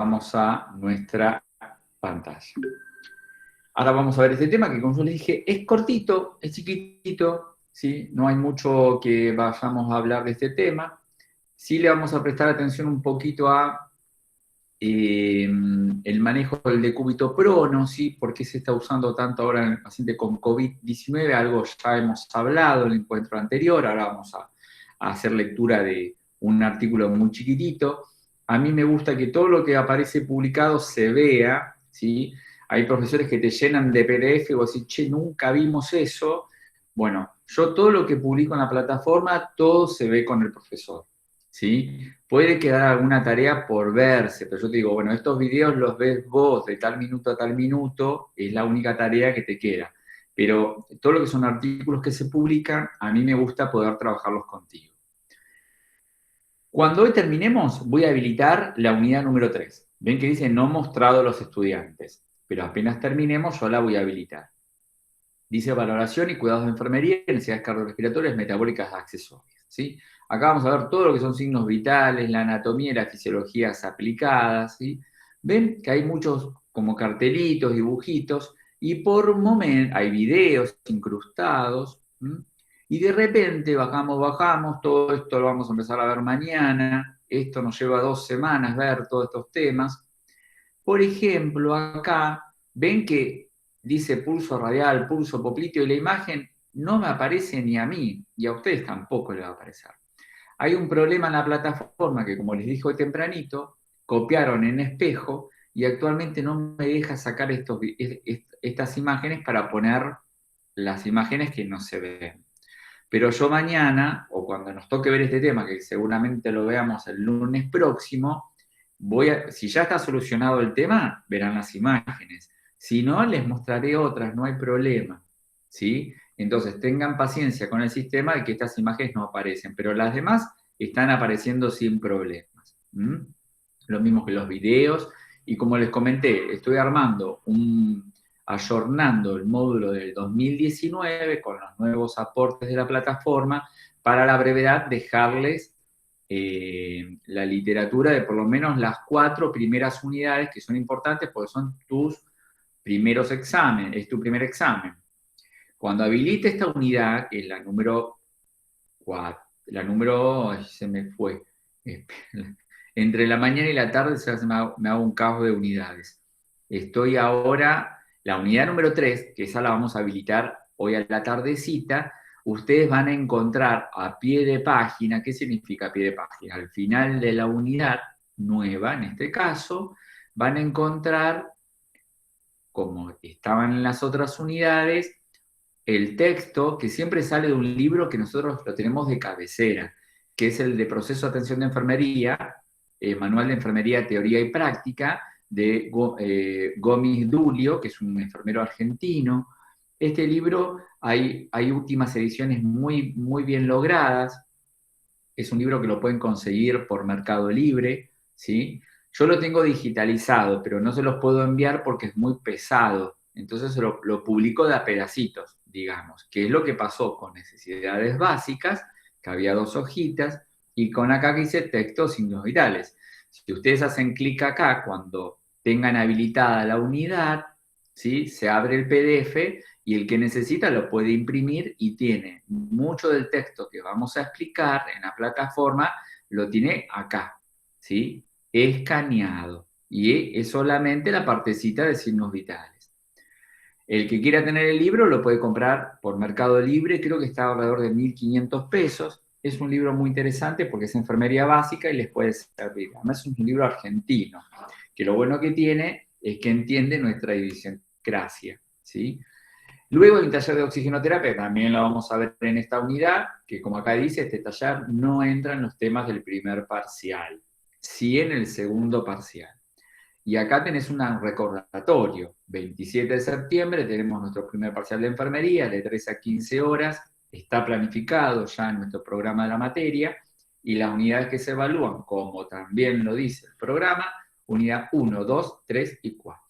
vamos a nuestra pantalla. Ahora vamos a ver este tema que, como yo les dije, es cortito, es chiquitito, ¿sí? No hay mucho que vayamos a hablar de este tema. Sí le vamos a prestar atención un poquito a el manejo del decúbito prono, ¿sí? ¿Por qué se está usando tanto ahora en el paciente con COVID-19? Algo ya hemos hablado en el encuentro anterior, ahora vamos a hacer lectura de un artículo muy chiquitito. A mí me gusta que todo lo que aparece publicado se vea, ¿sí? Hay profesores que te llenan de PDF y vos decís, che, nunca vimos eso. Bueno, yo todo lo que publico en la plataforma, todo se ve con el profesor, ¿sí? Puede quedar alguna tarea por verse, pero yo te digo, bueno, estos videos los ves vos de tal minuto a tal minuto, es la única tarea que te queda. Pero todo lo que son artículos que se publican, a mí me gusta poder trabajarlos contigo. Cuando hoy terminemos, voy a habilitar la unidad número 3. Ven que dice no mostrado a los estudiantes, pero apenas terminemos yo la voy a habilitar. Dice valoración y cuidados de enfermería, necesidades cardiorrespiratorias, metabólicas, accesorias, ¿sí? Acá vamos a ver todo lo que son signos vitales, la anatomía y las fisiologías aplicadas, ¿sí? Ven que hay muchos como cartelitos, dibujitos, y por momento hay videos incrustados, ¿sí? Y de repente bajamos, todo esto lo vamos a empezar a ver mañana, esto nos lleva 2 semanas ver todos estos temas. Por ejemplo, acá ven que dice pulso radial, pulso popliteo, y la imagen no me aparece ni a mí, y a ustedes tampoco les va a aparecer. Hay un problema en la plataforma que, como les dije hoy tempranito, copiaron en espejo y actualmente no me deja sacar estas imágenes para poner las imágenes que no se ven. Pero yo mañana, o cuando nos toque ver este tema, que seguramente lo veamos el lunes próximo, si ya está solucionado el tema, verán las imágenes. Si no, les mostraré otras, no hay problema, ¿sí? Entonces, tengan paciencia con el sistema de que estas imágenes no aparecen, pero las demás están apareciendo sin problemas. Lo mismo que los videos, y como les comenté, estoy ayornando el módulo del 2019 con los nuevos aportes de la plataforma para la brevedad dejarles la literatura de por lo menos las 4 primeras unidades que son importantes porque son tus primeros exámenes, es tu primer examen. Cuando habilite esta unidad, que es la número 4, se me fue, entre la mañana y la tarde me hago un caos de unidades. Estoy ahora, la unidad número 3, que esa la vamos a habilitar hoy a la tardecita. Ustedes van a encontrar a pie de página, ¿qué significa pie de página? Al final de la unidad nueva, en este caso, van a encontrar, como estaban en las otras unidades, el texto que siempre sale de un libro que nosotros lo tenemos de cabecera, que es el de Proceso de Atención de Enfermería, Manual de Enfermería, Teoría y Práctica, de Gómez Dulio, que es un enfermero argentino. Este libro hay últimas ediciones muy, muy bien logradas. Es un libro que lo pueden conseguir por Mercado Libre, ¿sí? Yo lo tengo digitalizado, pero no se los puedo enviar porque es muy pesado. Entonces lo publico de a pedacitos, digamos, que es lo que pasó con necesidades básicas, que había 2 hojitas, y con acá que dice texto, signos vitales. Si ustedes hacen clic acá, cuando tengan habilitada la unidad, ¿sí? Se abre el PDF y el que necesita lo puede imprimir y tiene mucho del texto que vamos a explicar en la plataforma, lo tiene acá, ¿sí? Escaneado. Y es solamente la partecita de signos vitales. El que quiera tener el libro lo puede comprar por Mercado Libre, creo que está alrededor de 1.500 pesos. Es un libro muy interesante porque es enfermería básica y les puede servir. Además es un libro argentino, que lo bueno que tiene es que entiende nuestra idiosincrasia, ¿sí? Luego hay un taller de oxigenoterapia, también lo vamos a ver en esta unidad, que como acá dice, este taller no entra en los temas del primer parcial, sí en el segundo parcial. Y acá tenés un recordatorio, 27 de septiembre tenemos nuestro primer parcial de enfermería, de 3 a 15 horas, está planificado ya en nuestro programa de la materia, y las unidades que se evalúan, como también lo dice el programa, unidad 1, 2, 3 y 4.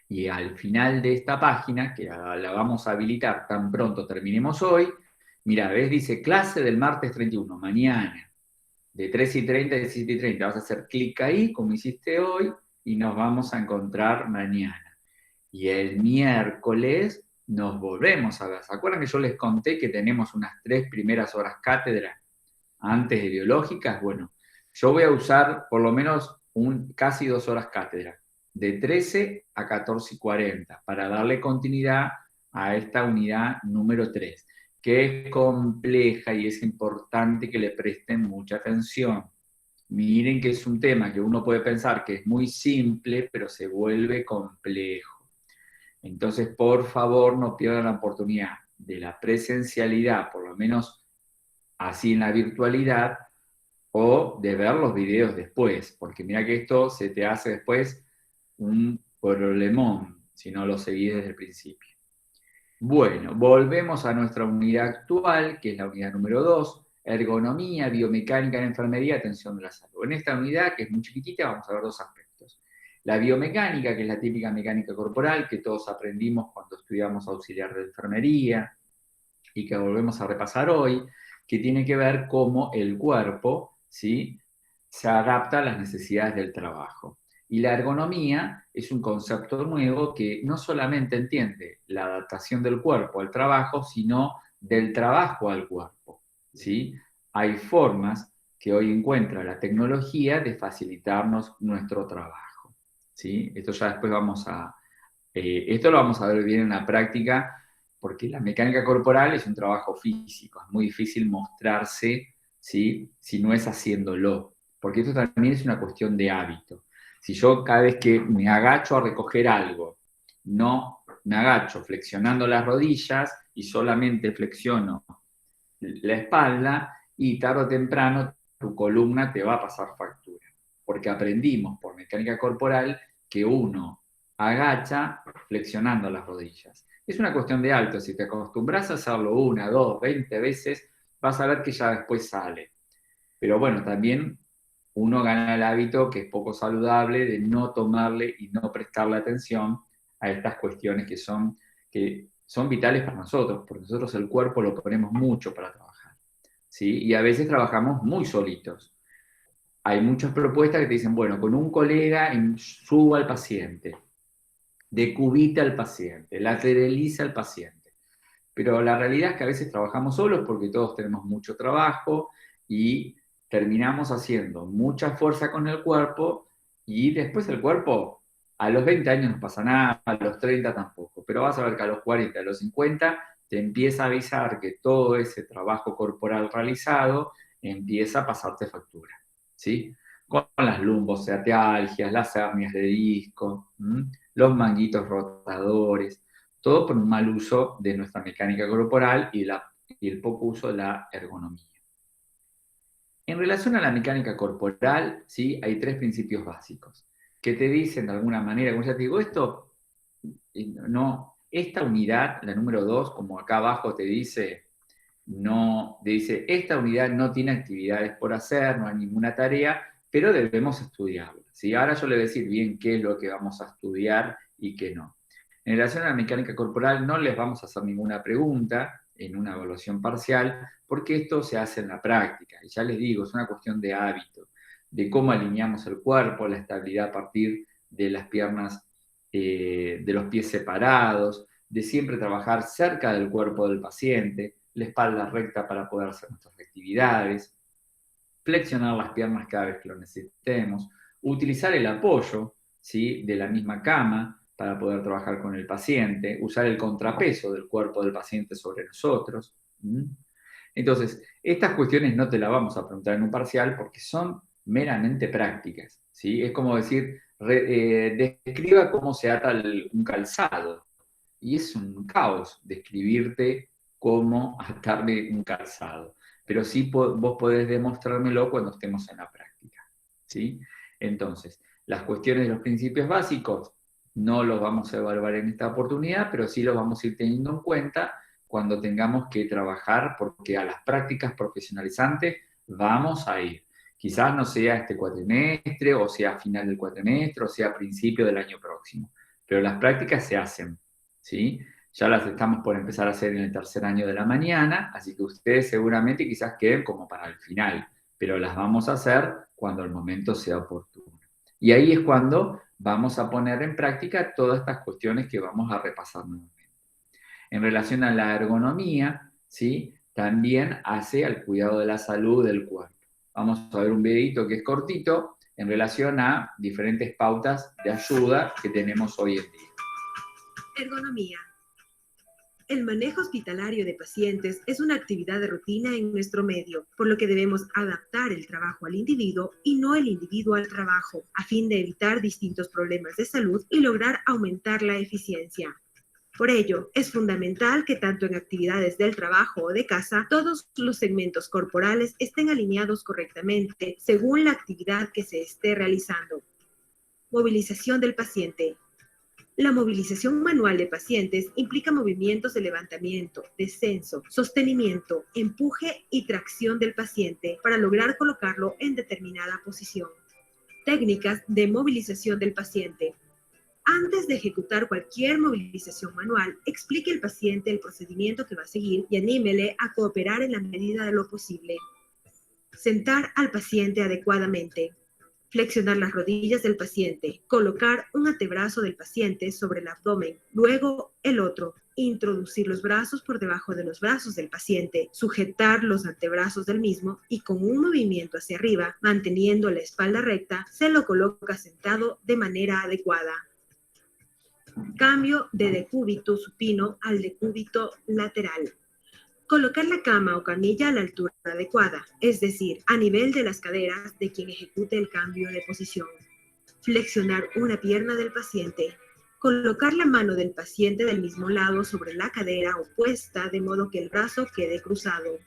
Y al final de esta página, que la vamos a habilitar tan pronto terminemos hoy, mira, ves, dice clase del martes 31, mañana. de 13:30 a 17:30. Vas a hacer clic ahí, como hiciste hoy, y nos vamos a encontrar mañana. Y el miércoles nos volvemos a ver. ¿Se acuerdan que yo les conté que tenemos unas 3 primeras horas cátedra antes de biológicas? Bueno, yo voy a usar por lo menos casi 2 horas cátedra, de 13 a 14:40, para darle continuidad a esta unidad número 3, que es compleja y es importante que le presten mucha atención. Miren que es un tema que uno puede pensar que es muy simple, pero se vuelve complejo. Entonces, por favor, no pierdan la oportunidad de la presencialidad, por lo menos así en la virtualidad, o de ver los videos después, porque mira que esto se te hace después un problemón si no lo seguís desde el principio. Bueno, volvemos a nuestra unidad actual, que es la unidad número 2, ergonomía, biomecánica en enfermería, atención de la salud. En esta unidad, que es muy chiquitita, vamos a ver 2 aspectos. La biomecánica, que es la típica mecánica corporal que todos aprendimos cuando estudiamos auxiliar de enfermería y que volvemos a repasar hoy, que tiene que ver cómo el cuerpo, ¿sí?, se adapta a las necesidades del trabajo. Y la ergonomía es un concepto nuevo que no solamente entiende la adaptación del cuerpo al trabajo, sino del trabajo al cuerpo, ¿sí? Hay formas que hoy encuentra la tecnología de facilitarnos nuestro trabajo, ¿sí? Esto ya después esto lo vamos a ver bien en la práctica, porque la mecánica corporal es un trabajo físico, es muy difícil mostrarse, ¿sí?, si no es haciéndolo, porque esto también es una cuestión de hábito. Si yo cada vez que me agacho a recoger algo, no me agacho flexionando las rodillas y solamente flexiono la espalda, y tarde o temprano tu columna te va a pasar factura, porque aprendimos por mecánica corporal que uno agacha flexionando las rodillas. Es una cuestión de hábito. Si te acostumbras a hacerlo 1, 2, 20 veces, vas a ver que ya después sale. Pero bueno, también uno gana el hábito, que es poco saludable, de no tomarle y no prestarle atención a estas cuestiones que son vitales para nosotros, porque nosotros el cuerpo lo ponemos mucho para trabajar, ¿sí? Y a veces trabajamos muy solitos. Hay muchas propuestas que te dicen, bueno, con un colega suba al paciente, decubita al paciente, lateraliza al paciente. Pero la realidad es que a veces trabajamos solos porque todos tenemos mucho trabajo y terminamos haciendo mucha fuerza con el cuerpo, y después el cuerpo a los 20 años no pasa nada, a los 30 tampoco, pero vas a ver que a los 40, a los 50 te empieza a avisar que todo ese trabajo corporal realizado empieza a pasarte factura, ¿sí? Con las lumbosciatalgias, las hernias de disco, los manguitos rotadores, todo por un mal uso de nuestra mecánica corporal y el poco uso de la ergonomía. En relación a la mecánica corporal, ¿sí?, hay 3 principios básicos que te dicen de alguna manera, como ya te digo, esta unidad, la número 2, como acá abajo te dice, esta unidad no tiene actividades por hacer, no hay ninguna tarea, pero debemos estudiarla, ¿sí? Ahora yo le voy a decir bien qué es lo que vamos a estudiar y qué no. En relación a la mecánica corporal, no les vamos a hacer ninguna pregunta en una evaluación parcial, porque esto se hace en la práctica. Y ya les digo, es una cuestión de hábito, de cómo alineamos el cuerpo, la estabilidad a partir de las piernas, de los pies separados, de siempre trabajar cerca del cuerpo del paciente, la espalda recta para poder hacer nuestras actividades, flexionar las piernas cada vez que lo necesitemos, utilizar el apoyo, ¿sí?, de la misma cama para poder trabajar con el paciente, usar el contrapeso del cuerpo del paciente sobre nosotros. Entonces, estas cuestiones no te las vamos a preguntar en un parcial porque son meramente prácticas, ¿sí? Es como decir, describa cómo se ata un calzado. Y es un caos describirte cómo atarle un calzado. Pero sí vos podés demostrármelo cuando estemos en la práctica, ¿sí? Entonces, las cuestiones de los principios básicos no los vamos a evaluar en esta oportunidad, pero sí los vamos a ir teniendo en cuenta cuando tengamos que trabajar, porque a las prácticas profesionalizantes vamos a ir. Quizás no sea este cuatrimestre, o sea a final del cuatrimestre, o sea a principio del año próximo, pero las prácticas se hacen, ¿sí? Ya las estamos por empezar a hacer en el tercer año de la mañana, así que ustedes seguramente quizás queden como para el final, pero las vamos a hacer cuando el momento sea oportuno. Y ahí es cuando vamos a poner en práctica todas estas cuestiones que vamos a repasar nuevamente. En relación a la ergonomía, ¿sí? También hace al cuidado de la salud del cuerpo. Vamos a ver un videito que es cortito en relación a diferentes pautas de ayuda que tenemos hoy en día. Ergonomía. El manejo hospitalario de pacientes es una actividad de rutina en nuestro medio, por lo que debemos adaptar el trabajo al individuo y no el individuo al trabajo, a fin de evitar distintos problemas de salud y lograr aumentar la eficiencia. Por ello, es fundamental que tanto en actividades del trabajo o de casa, todos los segmentos corporales estén alineados correctamente según la actividad que se esté realizando. Movilización del paciente. La movilización manual de pacientes implica movimientos de levantamiento, descenso, sostenimiento, empuje y tracción del paciente para lograr colocarlo en determinada posición. Técnicas de movilización del paciente. Antes de ejecutar cualquier movilización manual, explique al paciente el procedimiento que va a seguir y anímele a cooperar en la medida de lo posible. Sentar al paciente adecuadamente. Flexionar las rodillas del paciente, colocar un antebrazo del paciente sobre el abdomen, luego el otro, introducir los brazos por debajo de los brazos del paciente, sujetar los antebrazos del mismo y con un movimiento hacia arriba, manteniendo la espalda recta, se lo coloca sentado de manera adecuada. Cambio de decúbito supino al decúbito lateral. Colocar la cama o camilla a la altura adecuada, es decir, a nivel de las caderas de quien ejecute el cambio de posición. Flexionar una pierna del paciente. Colocar la mano del paciente del mismo lado sobre la cadera opuesta de modo que el brazo quede cruzado.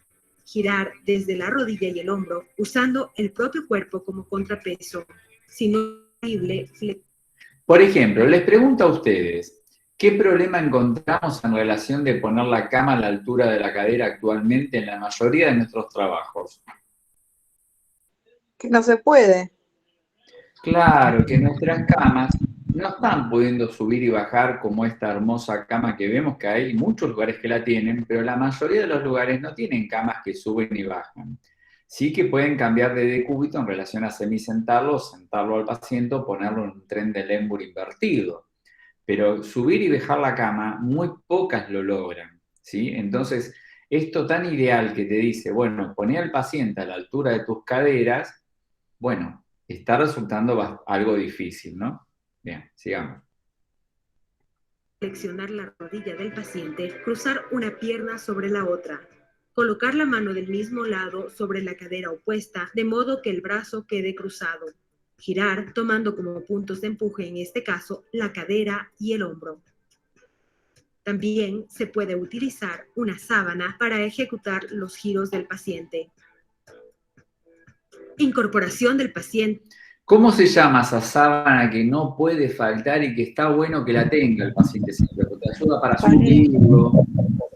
Girar desde la rodilla y el hombro usando el propio cuerpo como contrapeso. Si no es posible, Por ejemplo, les pregunto a ustedes, ¿qué problema encontramos en relación de poner la cama a la altura de la cadera actualmente en la mayoría de nuestros trabajos? Que no se puede. Claro, que nuestras camas no están pudiendo subir y bajar como esta hermosa cama que vemos, que hay muchos lugares que la tienen, pero la mayoría de los lugares no tienen camas que suben y bajan. Sí que pueden cambiar de decúbito en relación a semisentarlo, sentarlo al paciente o ponerlo en un tren de Lemur invertido. Pero subir y bajar la cama, muy pocas lo logran, ¿sí? Entonces, esto tan ideal que te dice, bueno, poner al paciente a la altura de tus caderas, bueno, está resultando algo difícil, ¿no? Bien, sigamos. Flexionar la rodilla del paciente, cruzar una pierna sobre la otra. Colocar la mano del mismo lado sobre la cadera opuesta, de modo que el brazo quede cruzado. Girar, tomando como puntos de empuje, en este caso, la cadera y el hombro. También se puede utilizar una sábana para ejecutar los giros del paciente. Incorporación del paciente. ¿Cómo se llama esa sábana que no puede faltar y que está bueno que la tenga el paciente siempre? Porque te ayuda para subirlo.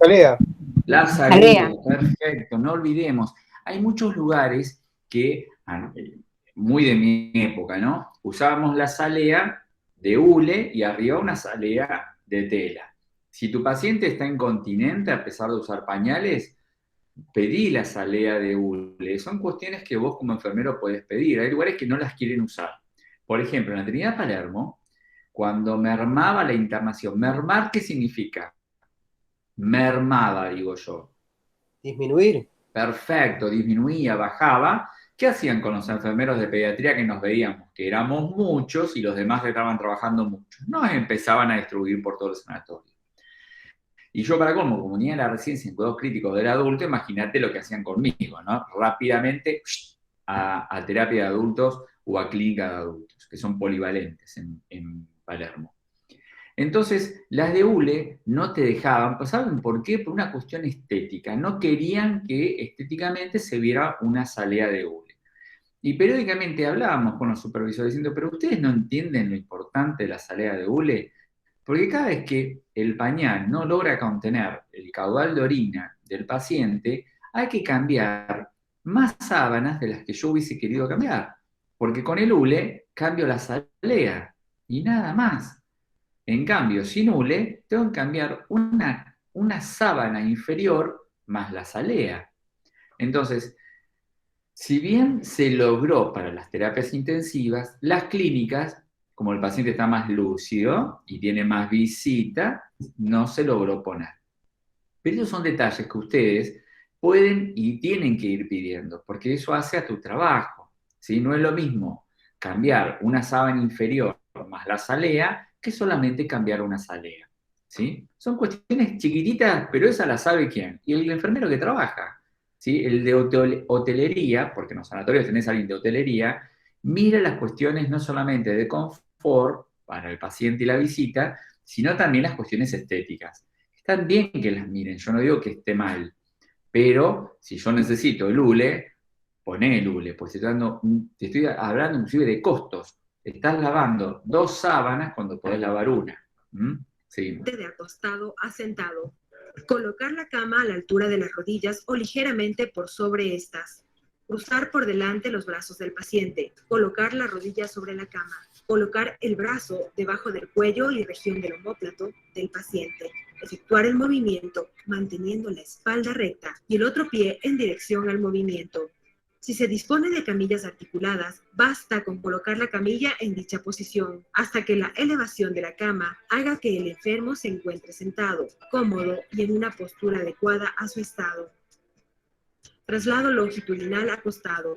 Salea. La salea, perfecto, no olvidemos. Hay muchos lugares que, muy de mi época, ¿no? Usábamos la salea de hule y arriba una salea de tela. Si tu paciente está incontinente a pesar de usar pañales, pedí la salea de hule. Son cuestiones que vos como enfermero podés pedir. Hay lugares que no las quieren usar. Por ejemplo, en la Trinidad Palermo, cuando mermaba la internación, ¿mermar qué significa? Mermaba, digo yo. Disminuir. Perfecto, disminuía, bajaba. ¿Qué hacían con los enfermeros de pediatría que nos veíamos? Que éramos muchos y los demás estaban trabajando mucho. Nos empezaban a distribuir por todo el sanatorio. Y yo, para colmo, como tenía la residencia en cuidados críticos del adulto, imagínate lo que hacían conmigo, ¿no? Rápidamente a terapia de adultos o a clínica de adultos, que son polivalentes en Palermo. Entonces, las de hule no te dejaban, ¿saben por qué? Por una cuestión estética. No querían que estéticamente se viera una salea de hule. Y periódicamente hablábamos con los supervisores diciendo, pero ustedes no entienden lo importante de la salea de hule, porque cada vez que el pañal no logra contener el caudal de orina del paciente, hay que cambiar más sábanas de las que yo hubiese querido cambiar. Porque con el hule cambio la salea y nada más. En cambio, sin hule, tengo que cambiar una sábana inferior más la salea. Entonces, Si bien se logró para las terapias intensivas, las clínicas, como el paciente está más lúcido y tiene más visita, no se logró poner. Pero esos son detalles que ustedes pueden y tienen que ir pidiendo, porque eso hace a tu trabajo, ¿sí? No es lo mismo cambiar una sábana inferior más la salea que solamente cambiar una salea, ¿sí? Son cuestiones chiquititas, pero esa la sabe quién. Y el enfermero que trabaja, ¿sí? El de hotelería, porque en los sanatorios tenés a alguien de hotelería, mira las cuestiones no solamente de confort para el paciente y la visita, sino también las cuestiones estéticas. Están bien que las miren, yo no digo que esté mal, pero si yo necesito el hule, poné el hule, pues te estoy hablando inclusive de costos. Estás lavando 2 sábanas cuando podés lavar una. ¿Mm? Seguimos. De acostado a sentado. Colocar la cama a la altura de las rodillas o ligeramente por sobre estas. Cruzar por delante los brazos del paciente. Colocar la rodilla sobre la cama. Colocar el brazo debajo del cuello y región del omóplato del paciente. Efectuar el movimiento manteniendo la espalda recta y el otro pie en dirección al movimiento. Si se dispone de camillas articuladas, basta con colocar la camilla en dicha posición hasta que la elevación de la cama haga que el enfermo se encuentre sentado, cómodo y en una postura adecuada a su estado. Traslado longitudinal acostado.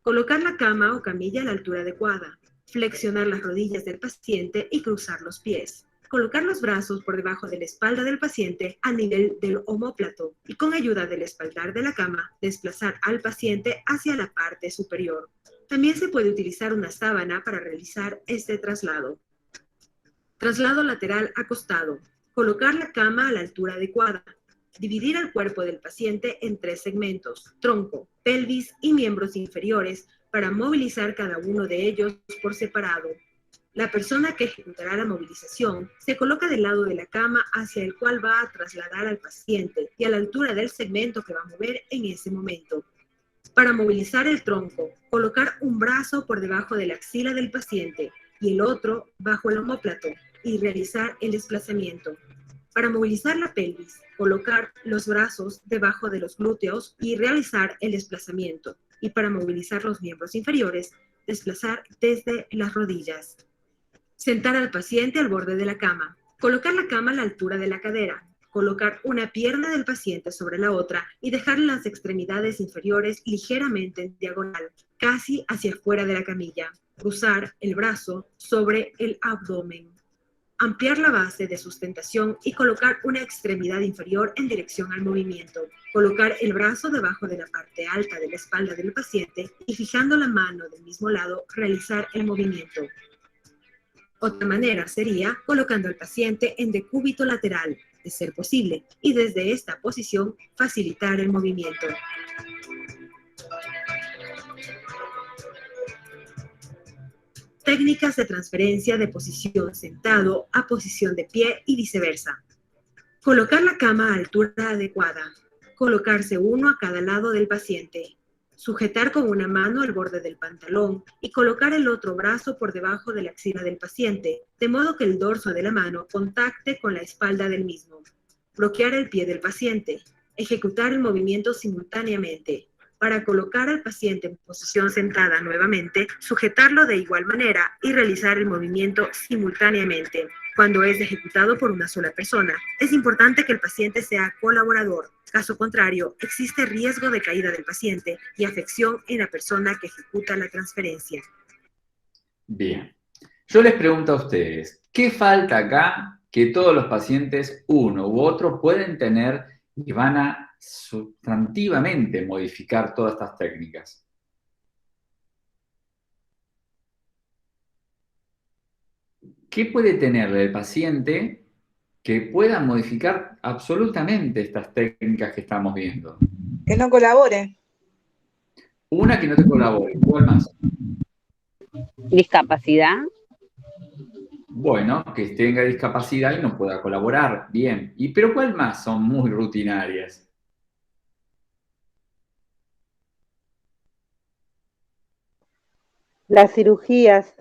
Colocar la cama o camilla a la altura adecuada. Flexionar las rodillas del paciente y cruzar los pies. Colocar los brazos por debajo de la espalda del paciente a nivel del omóplato y con ayuda del espaldar de la cama, desplazar al paciente hacia la parte superior. También se puede utilizar una sábana para realizar este traslado. Traslado lateral acostado. Colocar la cama a la altura adecuada. Dividir el cuerpo del paciente en 3 segmentos, tronco, pelvis y miembros inferiores, para movilizar cada uno de ellos por separado. La persona que ejecutará la movilización se coloca del lado de la cama hacia el cual va a trasladar al paciente y a la altura del segmento que va a mover en ese momento. Para movilizar el tronco, colocar un brazo por debajo de la axila del paciente y el otro bajo el omóplato y realizar el desplazamiento. Para movilizar la pelvis, colocar los brazos debajo de los glúteos y realizar el desplazamiento. Y para movilizar los miembros inferiores, desplazar desde las rodillas. Sentar al paciente al borde de la cama. Colocar la cama a la altura de la cadera. Colocar una pierna del paciente sobre la otra y dejar las extremidades inferiores ligeramente en diagonal, casi hacia afuera de la camilla. Cruzar el brazo sobre el abdomen. Ampliar la base de sustentación y colocar una extremidad inferior en dirección al movimiento. Colocar el brazo debajo de la parte alta de la espalda del paciente y fijando la mano del mismo lado, realizar el movimiento. Otra manera sería colocando al paciente en decúbito lateral, de ser posible, y desde esta posición facilitar el movimiento. Técnicas de transferencia de posición sentado a posición de pie y viceversa. Colocar la cama a altura adecuada. Colocarse uno a cada lado del paciente. Sujetar con una mano el borde del pantalón y colocar el otro brazo por debajo de la axila del paciente, de modo que el dorso de la mano contacte con la espalda del mismo. Bloquear el pie del paciente. Ejecutar el movimiento simultáneamente. Para colocar al paciente en posición sentada nuevamente, sujetarlo de igual manera y realizar el movimiento simultáneamente. Cuando es ejecutado por una sola persona, es importante que el paciente sea colaborador. Caso contrario, existe riesgo de caída del paciente y afección en la persona que ejecuta la transferencia. Bien. Yo les pregunto a ustedes, ¿qué falta acá que todos los pacientes, uno u otro, pueden tener y van a sustantivamente modificar todas estas técnicas? ¿Qué puede tener el paciente que pueda modificar absolutamente estas técnicas que estamos viendo? Que no colabore. Una que no te colabore, ¿cuál más? Discapacidad. Bueno, que tenga discapacidad y no pueda colaborar, bien. ¿Pero cuál más son muy rutinarias? Las cirugías.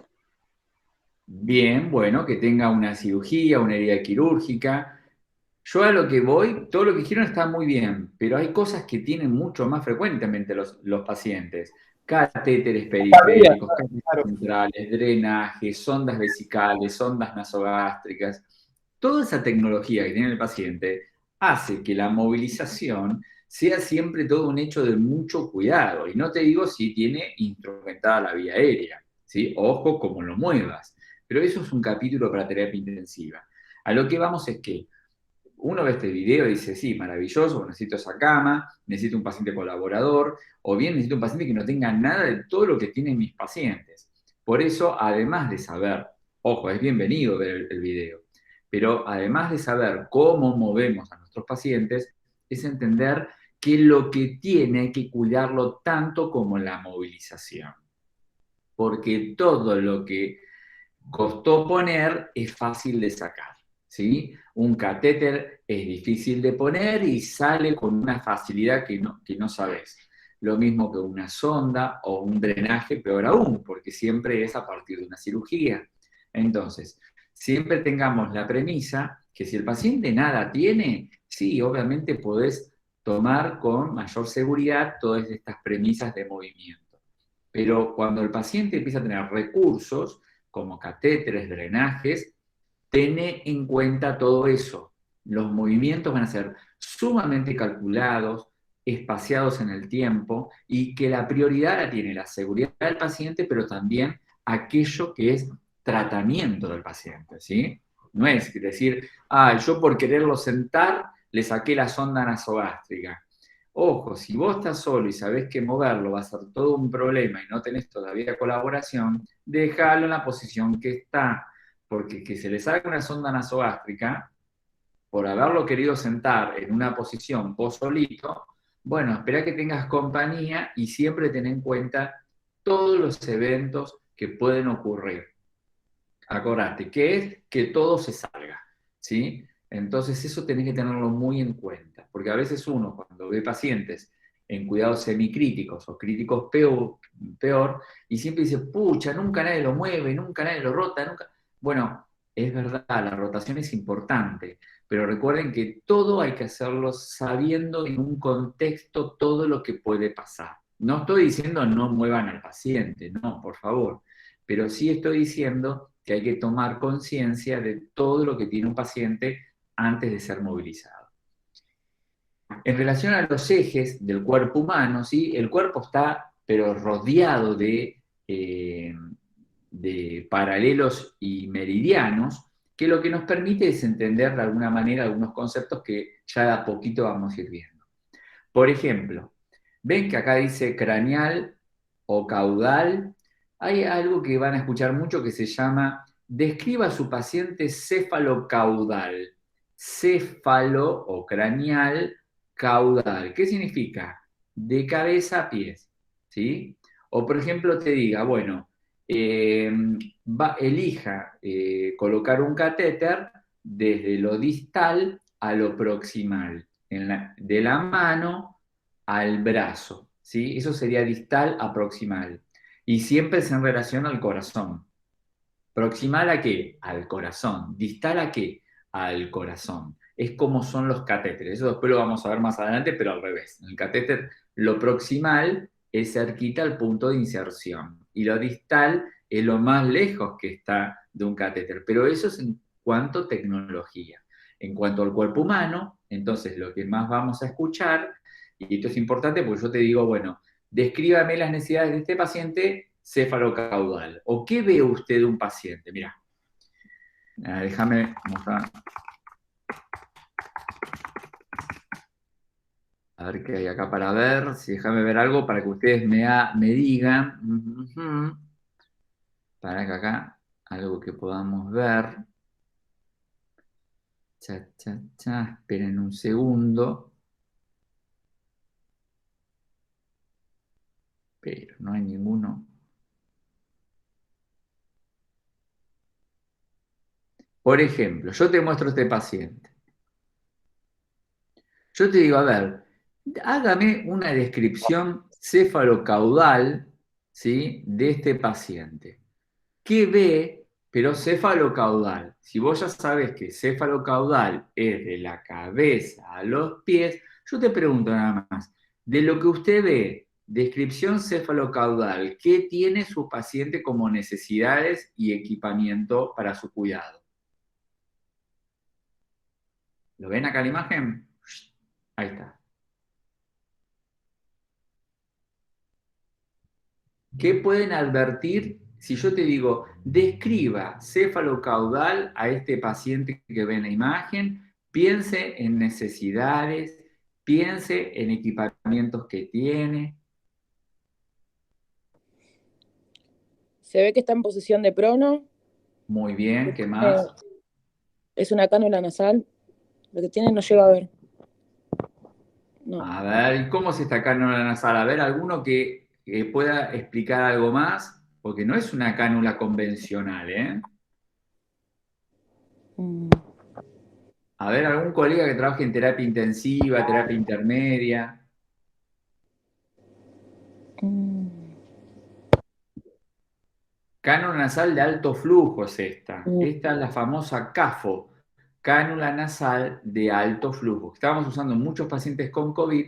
Bien, bueno, que tenga una cirugía, una herida quirúrgica. Yo a lo que voy, todo lo que dijeron está muy bien, pero hay cosas que tienen mucho más frecuentemente los pacientes. Catéteres Sabía, periféricos, catéteres claro. centrales, drenajes, sondas vesicales, sondas nasogástricas. Toda esa tecnología que tiene el paciente hace que la movilización sea siempre todo un hecho de mucho cuidado. Y no te digo si tiene instrumentada la vía aérea, ¿sí? Ojo cómo lo muevas. Pero eso es un capítulo para terapia intensiva. A lo que vamos es que uno ve este video y dice, sí, maravilloso, necesito esa cama, necesito un paciente colaborador, o bien necesito un paciente que no tenga nada de todo lo que tienen mis pacientes. Por eso, además de saber, ojo, es bienvenido ver el video, pero además de saber cómo movemos a nuestros pacientes, es entender que lo que tiene hay que cuidarlo tanto como la movilización. Porque todo lo que costó poner es fácil de sacar, ¿sí? Un catéter es difícil de poner y sale con una facilidad que no sabes. Lo mismo que una sonda o un drenaje, peor aún, porque siempre es a partir de una cirugía. Entonces, siempre tengamos la premisa que si el paciente nada tiene, sí, obviamente podés tomar con mayor seguridad todas estas premisas de movimiento. Pero cuando el paciente empieza a tener recursos, como catéteres, drenajes, tiene en cuenta todo eso. Los movimientos van a ser sumamente calculados, espaciados en el tiempo y que la prioridad la tiene la seguridad del paciente, pero también aquello que es tratamiento del paciente, ¿sí? No es decir, yo por quererlo sentar le saqué la sonda nasogástrica. Ojo, si vos estás solo y sabés que moverlo va a ser todo un problema y no tenés todavía colaboración, déjalo en la posición que está, porque que se le salga una sonda nasogástrica, por haberlo querido sentar en una posición vos solito, bueno, espera que tengas compañía y siempre ten en cuenta todos los eventos que pueden ocurrir. Acordate, que es que todo se salga, ¿sí? Entonces eso tenés que tenerlo muy en cuenta, porque a veces uno cuando ve pacientes en cuidados semicríticos o críticos peor, y siempre dice, pucha, nunca nadie lo mueve, nunca nadie lo rota, nunca... Bueno, es verdad, la rotación es importante, pero recuerden que todo hay que hacerlo sabiendo en un contexto todo lo que puede pasar. No estoy diciendo no muevan al paciente, no, por favor, pero sí estoy diciendo que hay que tomar conciencia de todo lo que tiene un paciente antes de ser movilizado. En relación a los ejes del cuerpo humano, ¿sí? El cuerpo está, pero rodeado de paralelos y meridianos, que lo que nos permite es entender de alguna manera algunos conceptos que ya de a poquito vamos a ir viendo. Por ejemplo, ven que acá dice craneal o caudal. Hay algo que van a escuchar mucho que se llama describa a su paciente céfalo-caudal. Céfalo o craneal caudal. ¿Qué significa? De cabeza a pies, ¿sí? O por ejemplo te diga, bueno, elija colocar un catéter desde lo distal a lo proximal, de la mano al brazo, ¿sí? Eso sería distal a proximal. Y siempre es en relación al corazón. ¿Proximal a qué? Al corazón. ¿Distal a qué? Al corazón. Es como son los catéteres. Eso después lo vamos a ver más adelante, pero al revés. En el catéter, lo proximal es cerquita al punto de inserción. Y lo distal es lo más lejos que está de un catéter. Pero eso es en cuanto a tecnología. En cuanto al cuerpo humano, entonces lo que más vamos a escuchar, y esto es importante porque yo te digo, bueno, descríbame las necesidades de este paciente céfalo-caudal. ¿O qué ve usted de un paciente? Mirá, déjame mostrar. A ver qué hay acá para ver. Si déjame ver algo para que ustedes me digan. Para que acá, algo que podamos ver. Esperen un segundo. Pero no hay ninguno. Por ejemplo, yo te muestro este paciente. Yo te digo, a ver, hágame una descripción cefalocaudal, ¿sí?, de este paciente. ¿Qué ve Pero cefalocaudal, si vos ya sabes que cefalocaudal es de la cabeza a los pies, yo te pregunto nada más, de lo que usted ve, descripción cefalocaudal, ¿qué tiene su paciente como necesidades y equipamiento para su cuidado? ¿Lo ven acá en la imagen? Ahí está. ¿Qué pueden advertir si yo te digo, describa cefalocaudal a este paciente que ve en la imagen, piense en necesidades, piense en equipamientos que tiene? Se ve que está en posición de prono. Muy bien, ¿qué más? Es una cánula nasal. Lo que tiene no llega a ver. No. A ver, ¿y cómo es esta cánula nasal? A ver, alguno que pueda explicar algo más, porque no es una cánula convencional, ¿eh? A ver, algún colega que trabaje en terapia intensiva, terapia intermedia. Cánula nasal de alto flujo es esta. Esta es la famosa CAFO, cánula nasal de alto flujo. Estábamos usando en muchos pacientes con COVID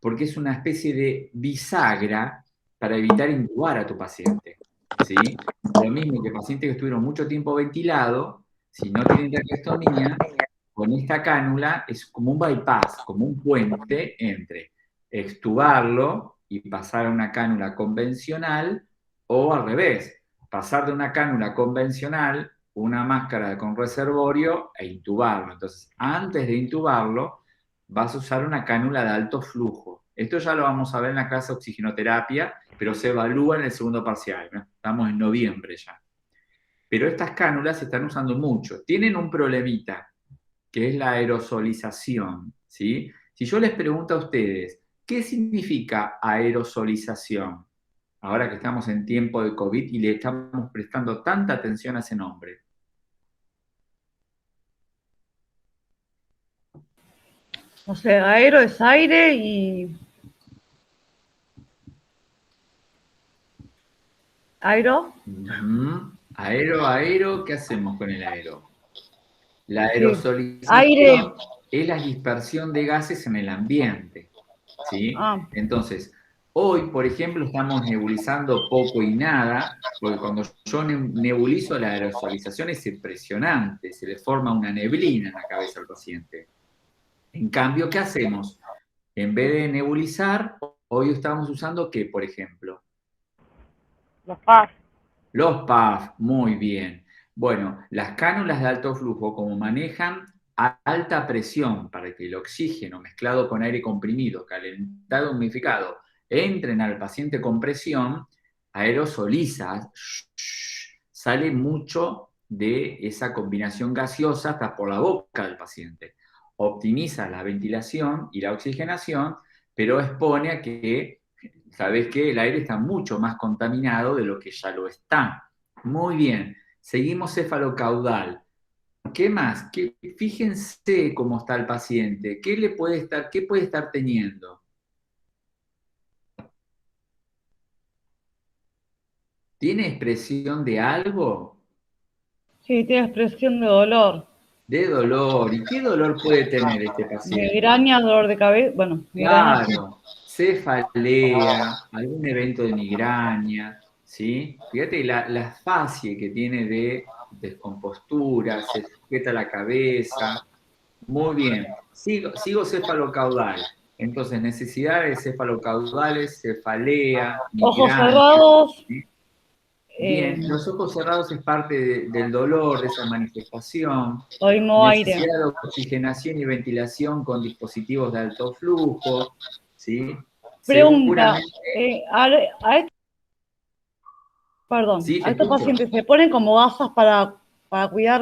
porque es una especie de bisagra para evitar intubar a tu paciente. ¿Sí? Lo mismo que pacientes que estuvieron mucho tiempo ventilados, si no tienen traqueostomía, con esta cánula es como un bypass, como un puente entre extubarlo y pasar a una cánula convencional o al revés, pasar de una cánula convencional, una máscara con reservorio e intubarlo. Entonces, antes de intubarlo, vas a usar una cánula de alto flujo. Esto ya lo vamos a ver en la clase de oxigenoterapia, pero se evalúa en el segundo parcial, ¿no? Estamos en noviembre ya. Pero estas cánulas se están usando mucho. Tienen un problemita, que es la aerosolización, ¿sí? Si yo les pregunto a ustedes, ¿qué significa aerosolización? Ahora que estamos en tiempo de COVID y le estamos prestando tanta atención a ese nombre. O sea, aero es aire y... ¿Aero? Aero, ¿qué hacemos con el aero? La Sí. aerosolización Aire. Es la dispersión de gases en el ambiente, ¿sí? Ah. Entonces, hoy, por ejemplo, estamos nebulizando poco y nada, porque cuando yo nebulizo, la aerosolización es impresionante, se le forma una neblina en la cabeza al paciente. En cambio, ¿qué hacemos? En vez de nebulizar, hoy estamos usando ¿qué, por ejemplo? Los PAF. Los PAF, muy bien. Bueno, las cánulas de alto flujo, como manejan a alta presión para que el oxígeno mezclado con aire comprimido, calentado, humidificado, entren al paciente con presión, aerosoliza, sale mucho de esa combinación gaseosa hasta por la boca del paciente. Optimiza la ventilación y la oxigenación, pero expone a que, sabes que el aire está mucho más contaminado de lo que ya lo está. Muy bien, seguimos cefalocaudal. ¿Qué más? Fíjense cómo está el paciente. ¿Qué puede estar teniendo? ¿Tiene expresión de algo? Sí, tiene expresión de dolor. De dolor. ¿Y qué dolor puede tener este paciente? Migraña, dolor de cabeza. Bueno, migraña. Claro, cefalea, algún evento de migraña, ¿sí? Fíjate la fascie que tiene de descompostura, se sujeta la cabeza. Muy bien, sigo cefalocaudal. Entonces, necesidades cefalocaudales, cefalea, Ojos migraña. cerrados. ¿Sí? Bien, los ojos cerrados es parte del dolor, de esa manifestación. Oímos aire. Necesidad de oxigenación y ventilación con dispositivos de alto flujo, ¿sí? Pregunta, Sí, a estos pacientes se ponen como gasas para cuidar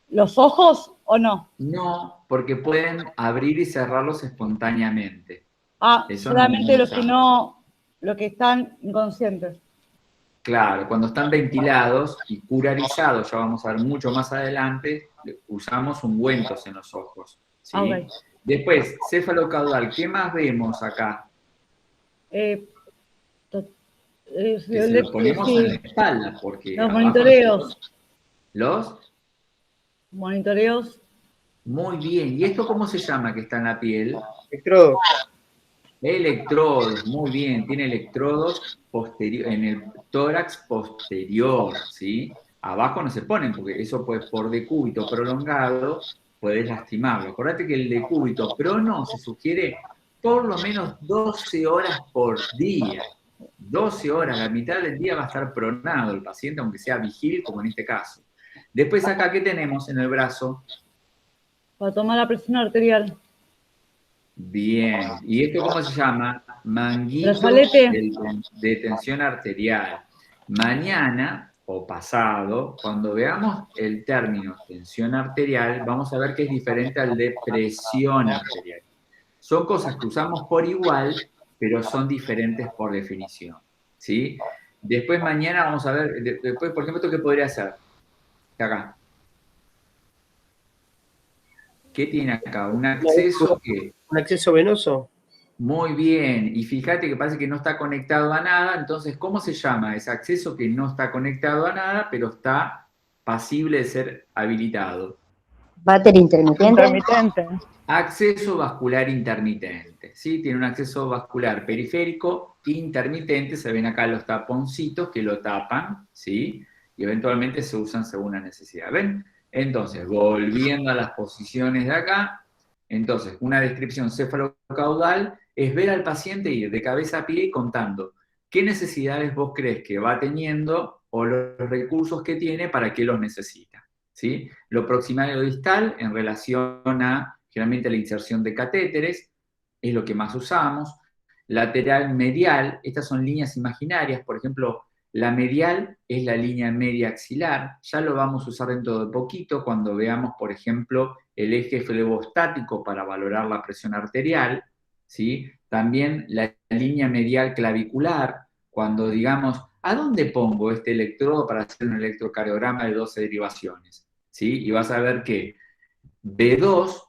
los ojos o no? No, porque pueden abrir y cerrarlos espontáneamente. Eso solamente no los que están inconscientes. Claro, cuando están ventilados y curarizados, ya vamos a ver mucho más adelante, usamos ungüentos en los ojos, ¿sí? Okay. Después, cefalocaudal, ¿qué más vemos acá? Que se los ponemos en la espalda, porque Los abajo monitoreos. los... Monitoreos. Muy bien. ¿Y esto cómo se llama que está en la piel? Electrodos. Electrodos, muy bien. Tiene electrodos en el tórax posterior, ¿sí? Abajo no se ponen, porque eso pues por decúbito prolongado puedes lastimarlo. Acordate que el decúbito prono se sugiere por lo menos 12 horas por día. 12 horas, la mitad del día va a estar pronado el paciente, aunque sea vigil, como en este caso. Después acá, ¿qué tenemos en el brazo? Para tomar la presión arterial. Bien. ¿Y esto cómo se llama? Manguito Brazalete. de tensión arterial. Mañana o pasado, cuando veamos el término tensión arterial, vamos a ver que es diferente al de presión arterial. Son cosas que usamos por igual, pero son diferentes por definición, ¿sí? Después mañana vamos a ver, después, por ejemplo, ¿esto qué podría ser? Acá. ¿Qué tiene acá? ¿Un acceso qué? ¿Un acceso venoso? Muy bien, y fíjate que parece que no está conectado a nada, entonces, ¿cómo se llama? Ese acceso que no está conectado a nada, pero está pasible de ser habilitado. ¿Váter intermitente? Intermitente. Acceso vascular intermitente, ¿sí? Tiene un acceso vascular periférico intermitente, se ven acá los taponcitos que lo tapan, ¿sí? Y eventualmente se usan según la necesidad, ¿ven? Entonces, volviendo a las posiciones de acá, entonces, una descripción cefalocaudal es ver al paciente ir de cabeza a pie y contando qué necesidades vos crees que va teniendo o los recursos que tiene para qué los necesita, ¿sí? Lo proximal y lo distal en relación a, generalmente, la inserción de catéteres, es lo que más usamos. Lateral medial, estas son líneas imaginarias, por ejemplo, la medial es la línea media axilar, ya lo vamos a usar dentro de poquito cuando veamos, por ejemplo, el eje flebostático para valorar la presión arterial, ¿sí? También la línea medial clavicular, cuando digamos, ¿a dónde pongo este electrodo para hacer un electrocardiograma de 12 derivaciones? ¿Sí? Y vas a ver que B2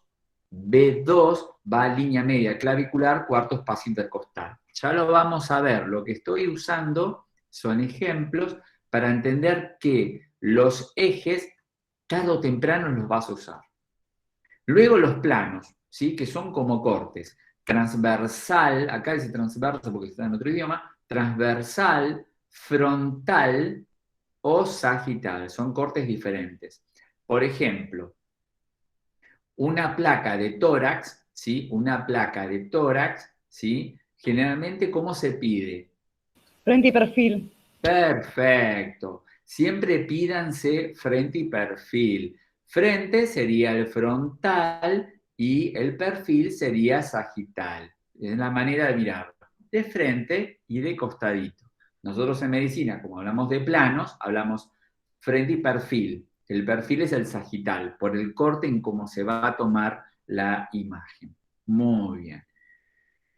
va a línea media clavicular, cuarto espacio intercostal. Ya lo vamos a ver, lo que estoy usando son ejemplos para entender que los ejes, tarde o temprano los vas a usar. Luego los planos, ¿sí? Que son como cortes. Transversal, acá dice transversal porque está en otro idioma, transversal, frontal o sagital, son cortes diferentes. Por ejemplo, una placa de tórax, ¿sí? Una placa de tórax, ¿sí? Generalmente, ¿cómo se pide? Frente y perfil. Perfecto. Siempre pídanse frente y perfil. Frente sería el frontal y el perfil sería sagital. Es la manera de mirar, de frente y de costadito. Nosotros en medicina, como hablamos de planos, hablamos frente y perfil. El perfil es el sagital, por el corte en cómo se va a tomar la imagen. Muy bien.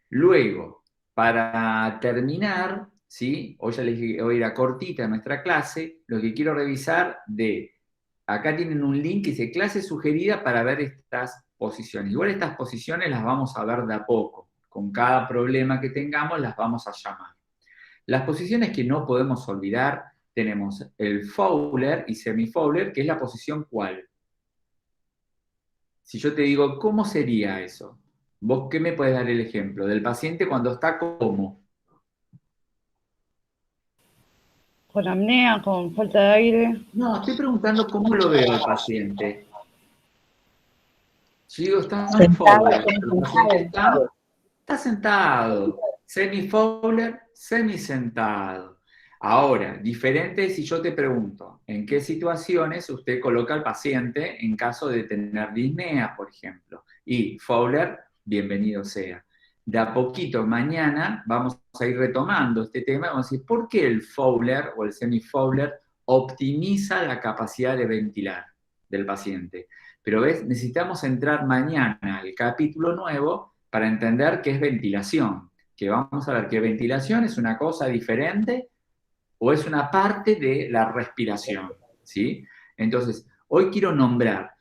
Luego, para terminar, ¿sí? Hoy ya les dije, hoy era cortita nuestra clase, lo que quiero revisar acá tienen un link que dice clase sugerida para ver estas posiciones. Igual estas posiciones las vamos a ver de a poco, con cada problema que tengamos las vamos a llamar. Las posiciones que no podemos olvidar, tenemos el Fowler y semi-Fowler, que es la posición ¿cuál? Si yo te digo, ¿cómo sería eso? ¿Vos qué me puedes dar el ejemplo? Del paciente cuando está como... Con apnea, con falta de aire. No, estoy preguntando cómo lo veo al paciente. Si digo, está en Sentado, Fowler, el paciente está sentado. Semi-Fowler, semi-sentado. Ahora, diferente si yo te pregunto, ¿en qué situaciones usted coloca al paciente en caso de tener disnea, por ejemplo? Y Fowler, bienvenido sea. De a poquito, mañana, vamos a ir retomando este tema, vamos a decir, ¿por qué el Fowler o el semi-Fowler optimiza la capacidad de ventilar del paciente? Pero ves, necesitamos entrar mañana al capítulo nuevo para entender qué es ventilación, que vamos a ver que ventilación es una cosa diferente o es una parte de la respiración, ¿sí? Entonces, hoy quiero nombrar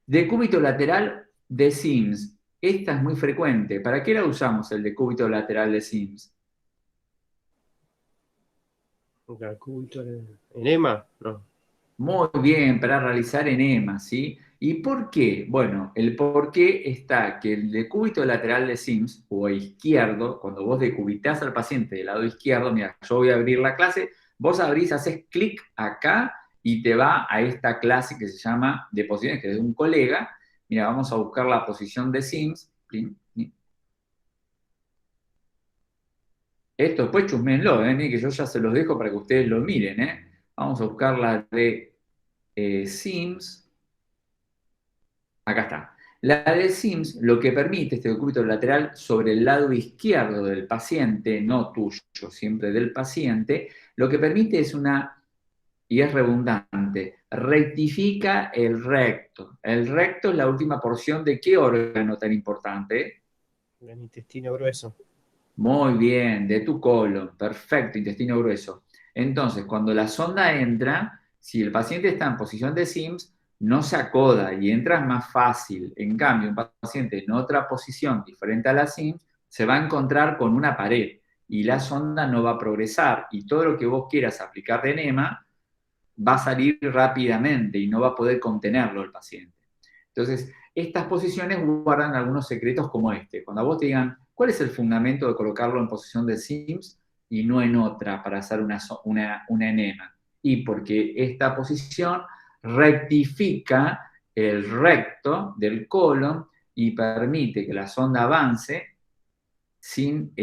decúbito lateral de Sims. Esta es muy frecuente. ¿Para qué la usamos el decúbito lateral de Sims? El cúbito enema, no. Muy bien, para realizar enema, ¿sí? ¿Y por qué? Bueno, el por qué está que el decúbito lateral de Sims, o izquierdo, cuando vos decubitas al paciente del lado izquierdo, mira, yo voy a abrir la clase, vos abrís, haces clic acá y te va a esta clase que se llama de posiciones, que es de un colega. Mira, vamos a buscar la posición de Sims. Esto después chusmenlo, que yo ya se los dejo para que ustedes lo miren, ¿eh? Vamos a buscar la de Sims. Acá está. La de Sims lo que permite este decúbito lateral sobre el lado izquierdo del paciente, no tuyo, siempre del paciente, lo que permite es y es redundante, rectifica el recto. El recto es la última porción de ¿qué órgano tan importante? El intestino grueso. Muy bien, de tu colon, perfecto, intestino grueso. Entonces, cuando la sonda entra, si el paciente está en posición de Sims, no se acoda y entra más fácil. En cambio, un paciente en otra posición diferente a la Sims se va a encontrar con una pared y la sonda no va a progresar y todo lo que vos quieras aplicar de enema va a salir rápidamente y no va a poder contenerlo el paciente. Entonces, estas posiciones guardan algunos secretos como este. Cuando a vos te digan, ¿cuál es el fundamento de colocarlo en posición de Sims y no en otra para hacer una enema? Y porque esta posición rectifica el recto del colon y permite que la sonda avance sin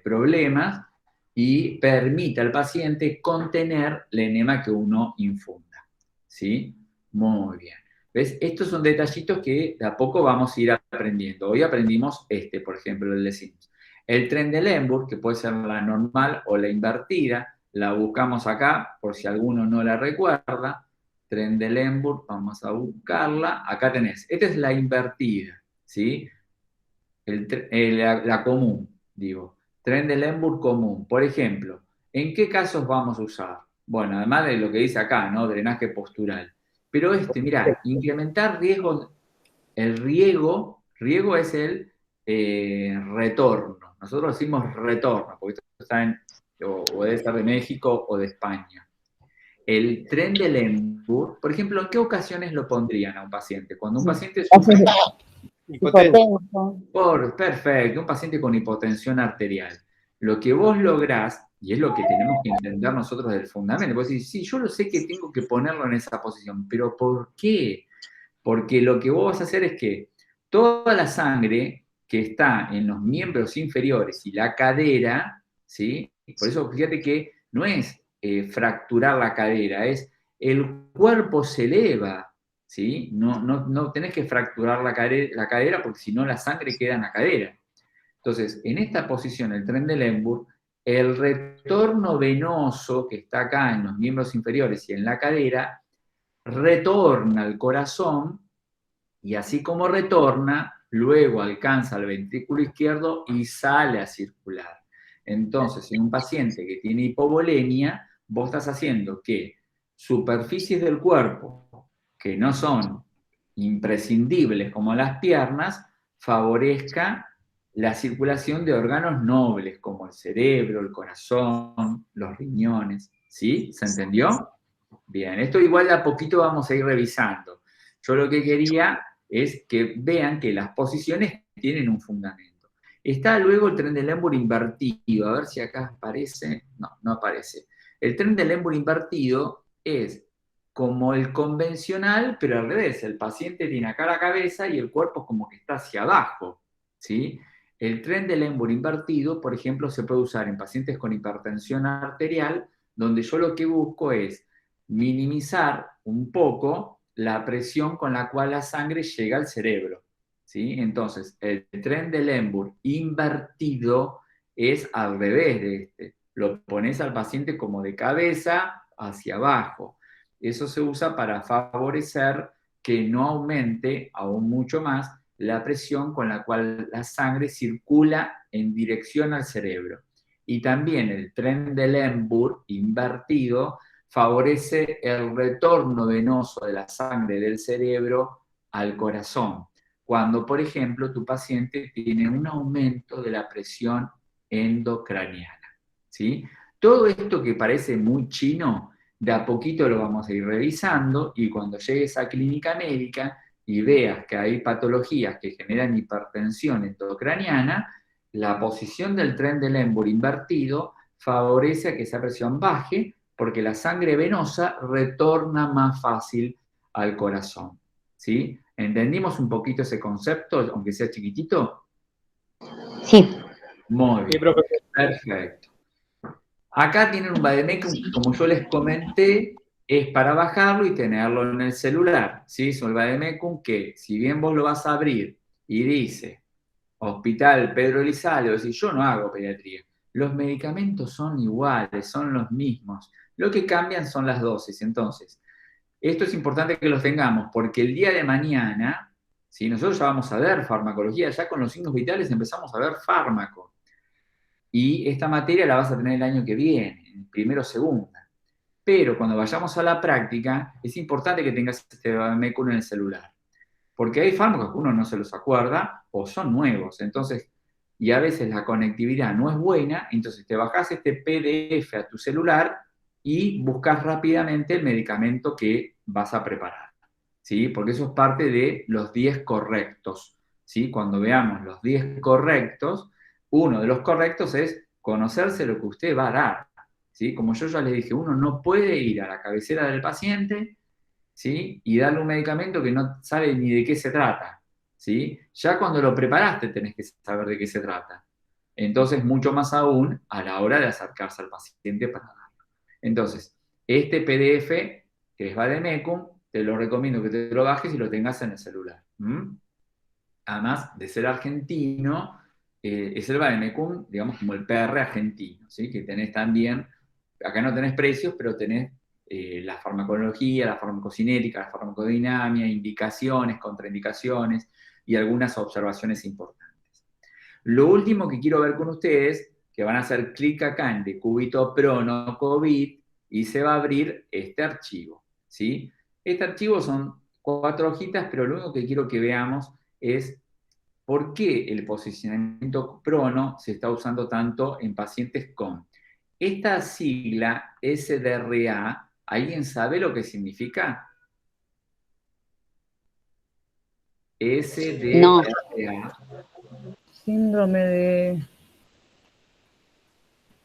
problemas y permite al paciente contener el enema que uno infunda. ¿Sí? Muy bien. ¿Ves? Estos son detallitos que de a poco vamos a ir aprendiendo. Hoy aprendimos por ejemplo, el de Sims. El Trendelenburg, que puede ser la normal o la invertida, la buscamos acá, por si alguno no la recuerda. Trendelenburg, vamos a buscarla. Acá tenés. Esta es la invertida, ¿sí? La común, digo. Trendelenburg común. Por ejemplo, ¿en qué casos vamos a usar? Bueno, además de lo que dice acá, ¿no? Drenaje postural. Pero mirá, incrementar riesgo, el riego es el retorno. Nosotros decimos retorno, porque esto está o debe ser de México o de España. El Trendelenburg, por ejemplo, ¿en qué ocasiones lo pondrían a un paciente? Cuando un paciente sufre perfecto, un paciente con hipotensión arterial. Lo que vos lográs, y es lo que tenemos que entender nosotros del fundamento, vos decís, sí, yo lo sé que tengo que ponerlo en esa posición, pero ¿por qué? Porque lo que vos vas a hacer es que toda la sangre que está en los miembros inferiores y la cadera, ¿sí? Por eso fíjate que no es fracturar la cadera, es el cuerpo se eleva, ¿sí? No tenés que fracturar la cadera porque si no la sangre queda en la cadera. Entonces, en esta posición, el Trendelenburg, el retorno venoso que está acá en los miembros inferiores y en la cadera, retorna al corazón y así como retorna, luego alcanza el ventrículo izquierdo y sale a circular. Entonces, en un paciente que tiene hipovolemia, vos estás haciendo que superficies del cuerpo que no son imprescindibles como las piernas, favorezca la circulación de órganos nobles como el cerebro, el corazón, los riñones. ¿Sí? ¿Se entendió? Bien, esto igual de a poquito vamos a ir revisando. Yo lo que quería es que vean que las posiciones tienen un fundamento. Está luego el Trendelenburg invertido. A ver si acá aparece. No, no aparece. El Trendelenburg invertido es como el convencional, pero al revés. El paciente tiene acá la cabeza y el cuerpo como que está hacia abajo, ¿sí? El Trendelenburg invertido, por ejemplo, se puede usar en pacientes con hipertensión arterial, donde yo lo que busco es minimizar un poco la presión con la cual la sangre llega al cerebro, ¿sí? Entonces, el Trendelenburg invertido es al revés de este. Lo pones al paciente como de cabeza hacia abajo. Eso se usa para favorecer que no aumente aún mucho más la presión con la cual la sangre circula en dirección al cerebro. Y también el Trendelenburg invertido favorece el retorno venoso de la sangre del cerebro al corazón. Cuando, por ejemplo, tu paciente tiene un aumento de la presión endocraniana, ¿sí? Todo esto que parece muy chino, de a poquito lo vamos a ir revisando y cuando llegues a clínica médica y veas que hay patologías que generan hipertensión endocraniana, la posición del tren del Embur invertido favorece a que esa presión baje porque la sangre venosa retorna más fácil al corazón. ¿Sí? ¿Entendimos un poquito ese concepto, aunque sea chiquitito? Sí. Muy Sí, bien, profe. perfecto. Acá tienen un vademecum, como yo les comenté, es para bajarlo y tenerlo en el celular. ¿Sí? Es un vademecum que, si bien vos lo vas a abrir y dice Hospital Pedro Elizalde, vos decís, yo no hago pediatría. Los medicamentos son iguales, son los mismos. Lo que cambian son las dosis. Entonces, esto es importante que los tengamos, porque el día de mañana, si nosotros ya vamos a ver farmacología, ya con los signos vitales empezamos a ver fármaco. Y esta materia la vas a tener el año que viene, en primero o segunda. Pero cuando vayamos a la práctica, es importante que tengas este vademecum en el celular. Porque hay fármacos que uno no se los acuerda o son nuevos. Entonces, y a veces la conectividad no es buena, entonces te bajás este PDF a tu celular y buscas rápidamente el medicamento que vas a preparar. ¿Sí? Porque eso es parte de los 10 correctos. ¿Sí? Cuando veamos los 10 correctos, uno de los correctos es conocerse lo que usted va a dar. ¿Sí? Como yo ya les dije, uno no puede ir a la cabecera del paciente, ¿sí? Y darle un medicamento que no sabe ni de qué se trata. ¿Sí? Ya cuando lo preparaste tenés que saber de qué se trata. Entonces, mucho más aún a la hora de acercarse al paciente para darlo. Entonces, este PDF, que es vademecum, te lo recomiendo que te lo bajes y lo tengas en el celular. Además de ser argentino, es el vademecum, digamos, como el PR argentino, ¿sí? Que tenés también, acá no tenés precios, pero tenés la farmacología, la farmacocinética, la farmacodinamia, indicaciones, contraindicaciones y algunas observaciones importantes. Lo último que quiero ver con ustedes, que van a hacer clic acá en Decúbito Prono COVID y se va a abrir este archivo, ¿sí? Este archivo son 4 hojitas, pero lo único que quiero que veamos es por qué el posicionamiento prono se está usando tanto en pacientes con. Esta sigla SDRA, ¿alguien sabe lo que significa? SDRA. No. Síndrome de...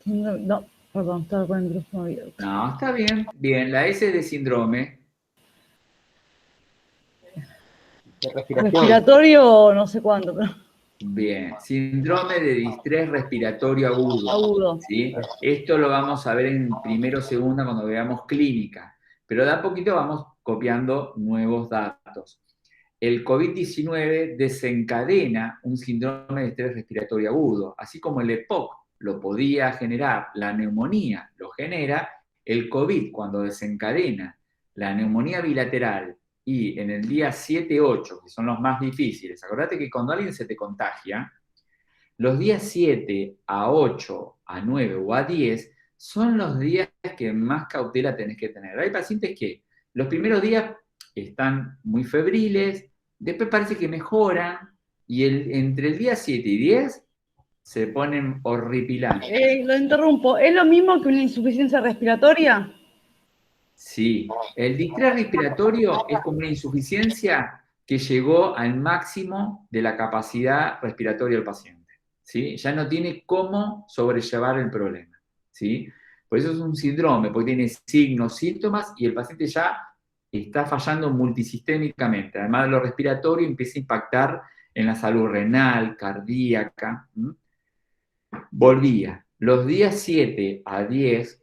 No, perdón, estaba con el micrófono abierto. No, está bien. Bien, la S de síndrome. De respiración. Respiratorio, no sé cuánto, pero Bien, síndrome de distrés respiratorio agudo. agudo. ¿Sí? Esto lo vamos a ver en primero o segunda cuando veamos clínica, pero de a poquito vamos copiando nuevos datos. El COVID-19 desencadena un síndrome de estrés respiratorio agudo, así como el EPOC lo podía generar, la neumonía lo genera, el COVID cuando desencadena la neumonía bilateral y en el día 7-8, que son los más difíciles, acordate que cuando alguien se te contagia, los días 7 a 8, a 9 o a 10 son los días que más cautela tenés que tener. Hay pacientes que los primeros días están muy febriles, después parece que mejoran y entre el día 7 y 10 se ponen horripilantes. Lo interrumpo. ¿Es lo mismo que una insuficiencia respiratoria? Sí, el distrés respiratorio es como una insuficiencia que llegó al máximo de la capacidad respiratoria del paciente, ¿sí? Ya no tiene cómo sobrellevar el problema, ¿sí? Por eso es un síndrome, porque tiene signos, síntomas y el paciente ya está fallando multisistémicamente. Además de lo respiratorio, empieza a impactar en la salud renal, cardíaca. Volvía. Los días 7 a 10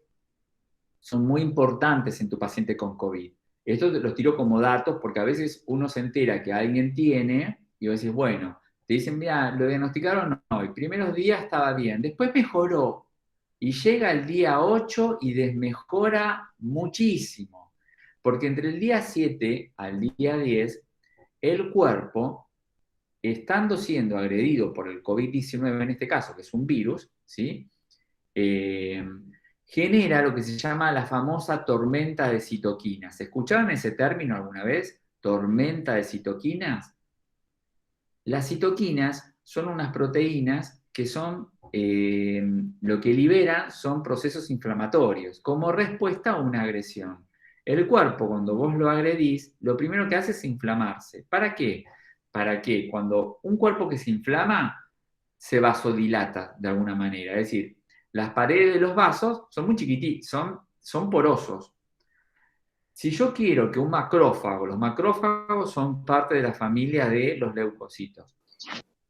son muy importantes en tu paciente con COVID. Esto los tiro como datos porque a veces uno se entera que alguien tiene y vos decís, bueno, te dicen, mira, ¿lo diagnosticaron? No, los primeros días estaba bien, después mejoró y llega el día 8 y desmejora muchísimo, porque entre el día 7 al día 10, el cuerpo, estando siendo agredido por el COVID-19 en este caso, que es un virus, ¿sí? Genera lo que se llama la famosa tormenta de citoquinas. ¿Escucharon ese término alguna vez? ¿Tormenta de citoquinas? Las citoquinas son unas proteínas que son lo que libera son procesos inflamatorios, como respuesta a una agresión. El cuerpo, cuando vos lo agredís, lo primero que hace es inflamarse. ¿Para qué? Para que cuando un cuerpo que se inflama, se vasodilata de alguna manera. Es decir, las paredes de los vasos son muy chiquititos, son porosos. Si yo quiero que un macrófago, los macrófagos son parte de la familia de los leucocitos,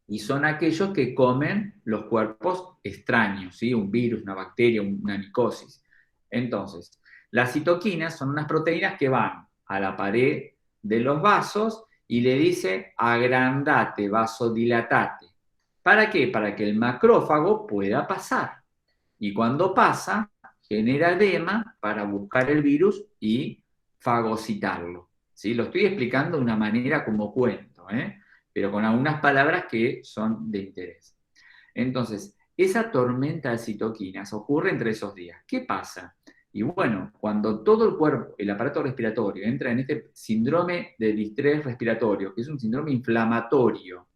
y son aquellos que comen los cuerpos extraños, ¿sí? Un virus, una bacteria, una micosis. Entonces, las citoquinas son unas proteínas que van a la pared de los vasos y le dice agrandate, vasodilatate. ¿Para qué? Para que el macrófago pueda pasar. Y cuando pasa, genera edema para buscar el virus y fagocitarlo. ¿Sí? Lo estoy explicando de una manera como cuento, pero con algunas palabras que son de interés. Entonces, esa tormenta de citoquinas ocurre entre esos días. ¿Qué pasa? Y bueno, cuando todo el cuerpo, el aparato respiratorio, entra en este síndrome de distrés respiratorio, que es un síndrome inflamatorio,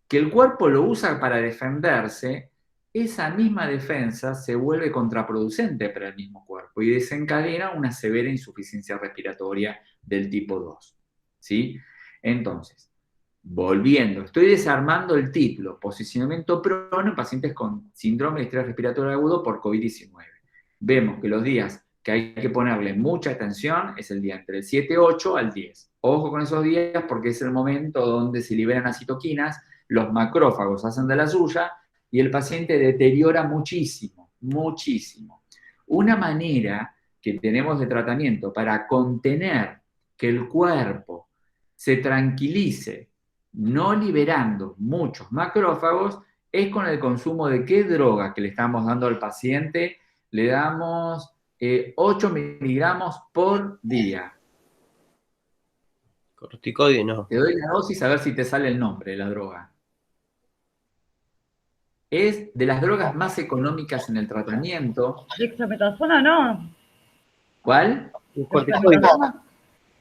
que el cuerpo lo usa para defenderse, esa misma defensa se vuelve contraproducente para el mismo cuerpo y desencadena una severa insuficiencia respiratoria del tipo 2. ¿Sí? Entonces, volviendo, estoy desarmando el título, posicionamiento prono en pacientes con síndrome de estrés respiratorio agudo por COVID-19. Vemos que los días que hay que ponerle mucha atención es el día entre el 7-8 al 10. Ojo con esos días porque es el momento donde se liberan las citoquinas, los macrófagos hacen de la suya y el paciente deteriora muchísimo, muchísimo. Una manera que tenemos de tratamiento para contener que el cuerpo se tranquilice, no liberando muchos macrófagos, es con el consumo de qué droga que le estamos dando al paciente. Le damos 8 miligramos por día. Corticoide no. Te doy la dosis a ver si te sale el nombre de la droga. Es de las drogas más económicas en el tratamiento. Dexametasona no. ¿Cuál? Corticoide.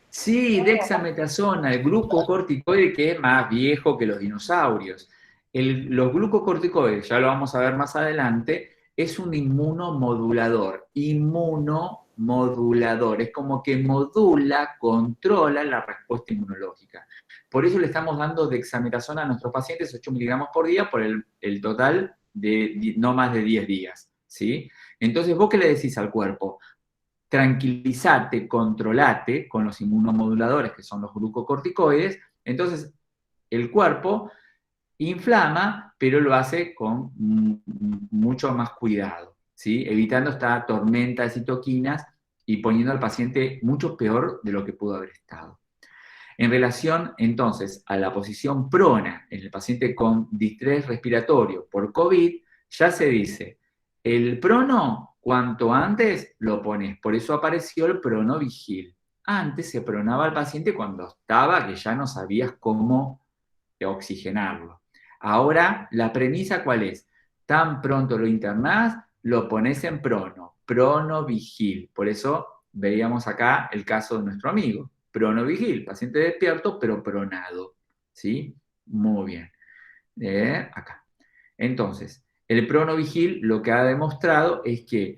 Sí, dexametasona, el glucocorticoide que es más viejo que los dinosaurios. Los glucocorticoides, ya lo vamos a ver más adelante, es un inmunomodulador. Inmunomodulador, es como que modula, controla la respuesta inmunológica. Por eso le estamos dando dexametasona a nuestros pacientes 8 miligramos por día por el total de no más de 10 días. ¿Sí? Entonces, ¿vos qué le decís al cuerpo? Tranquilizate, controlate con los inmunomoduladores, que son los glucocorticoides. Entonces, el cuerpo inflama, pero lo hace con mucho más cuidado, ¿sí? Evitando esta tormenta de citoquinas y poniendo al paciente mucho peor de lo que pudo haber estado. En relación, entonces, a la posición prona en el paciente con distrés respiratorio por COVID, ya se dice, el prono, cuanto antes lo pones. Por eso apareció el pronovigil. Antes se pronaba al paciente cuando estaba, que ya no sabías cómo oxigenarlo. Ahora, la premisa, ¿cuál es? Tan pronto lo internás, lo pones en prono, pronovigil. Por eso veíamos acá el caso de nuestro amigo, pronovigil, paciente despierto, pero pronado. ¿Sí? Muy bien. Acá. Entonces, el pronovigil lo que ha demostrado es que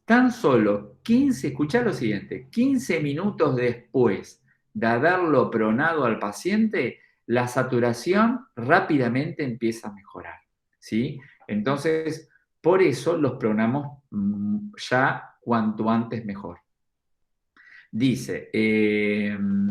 tan solo 15, escuchá lo siguiente, 15 minutos después de haberlo pronado al paciente, la saturación rápidamente empieza a mejorar, ¿sí? Entonces, por eso los pronamos ya cuanto antes mejor. Dice,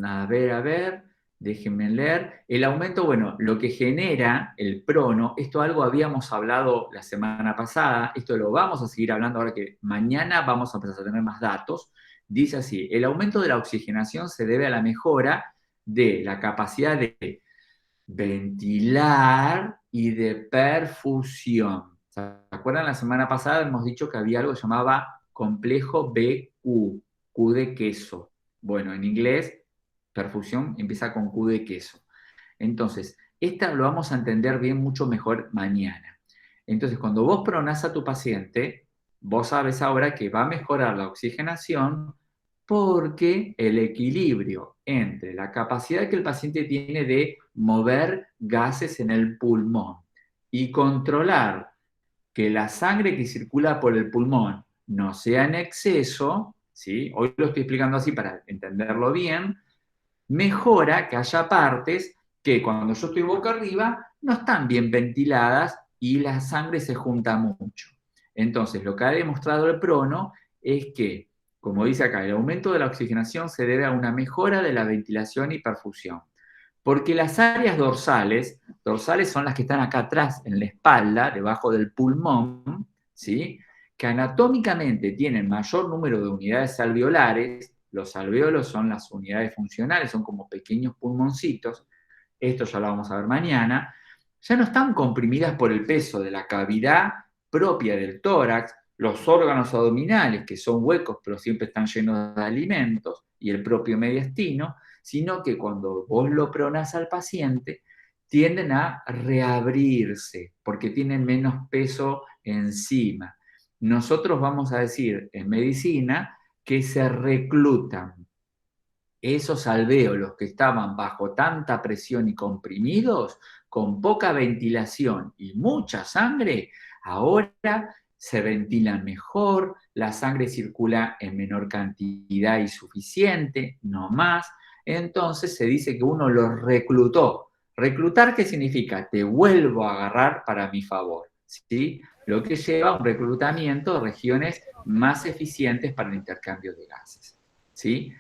a ver, déjenme leer. El aumento, bueno, lo que genera el prono, esto algo habíamos hablado la semana pasada, esto lo vamos a seguir hablando ahora que mañana vamos a empezar a tener más datos. Dice así, el aumento de la oxigenación se debe a la mejora de la capacidad de ventilar y de perfusión. ¿Se acuerdan? La semana pasada hemos dicho que había algo que se llamaba complejo BQ, Q de queso. Bueno, en inglés, perfusión empieza con Q de queso. Entonces, esta lo vamos a entender bien mucho mejor mañana. Entonces, cuando vos pronás a tu paciente, vos sabes ahora que va a mejorar la oxigenación porque el equilibrio entre la capacidad que el paciente tiene de mover gases en el pulmón y controlar que la sangre que circula por el pulmón no sea en exceso, ¿sí? Hoy lo estoy explicando así para entenderlo bien, mejora que haya partes que cuando yo estoy boca arriba no están bien ventiladas y la sangre se junta mucho. Entonces, lo que ha demostrado el prono es que, como dice acá, el aumento de la oxigenación se debe a una mejora de la ventilación y perfusión. Porque las áreas dorsales son las que están acá atrás, en la espalda, debajo del pulmón, ¿sí? Que anatómicamente tienen mayor número de unidades alveolares. Los alvéolos son las unidades funcionales, son como pequeños pulmoncitos, esto ya lo vamos a ver mañana, ya no están comprimidas por el peso de la cavidad propia del tórax, los órganos abdominales, que son huecos pero siempre están llenos de alimentos, y el propio mediastino, sino que cuando vos lo pronás al paciente, tienden a reabrirse, porque tienen menos peso encima. Nosotros vamos a decir en medicina que se reclutan. Esos alvéolos que estaban bajo tanta presión y comprimidos, con poca ventilación y mucha sangre, ahora se ventilan mejor, la sangre circula en menor cantidad y suficiente, no más. Entonces se dice que uno los reclutó. ¿Reclutar qué significa? Te vuelvo a agarrar para mi favor, ¿sí? Lo que lleva a un reclutamiento de regiones más eficientes para el intercambio de gases, ¿sí?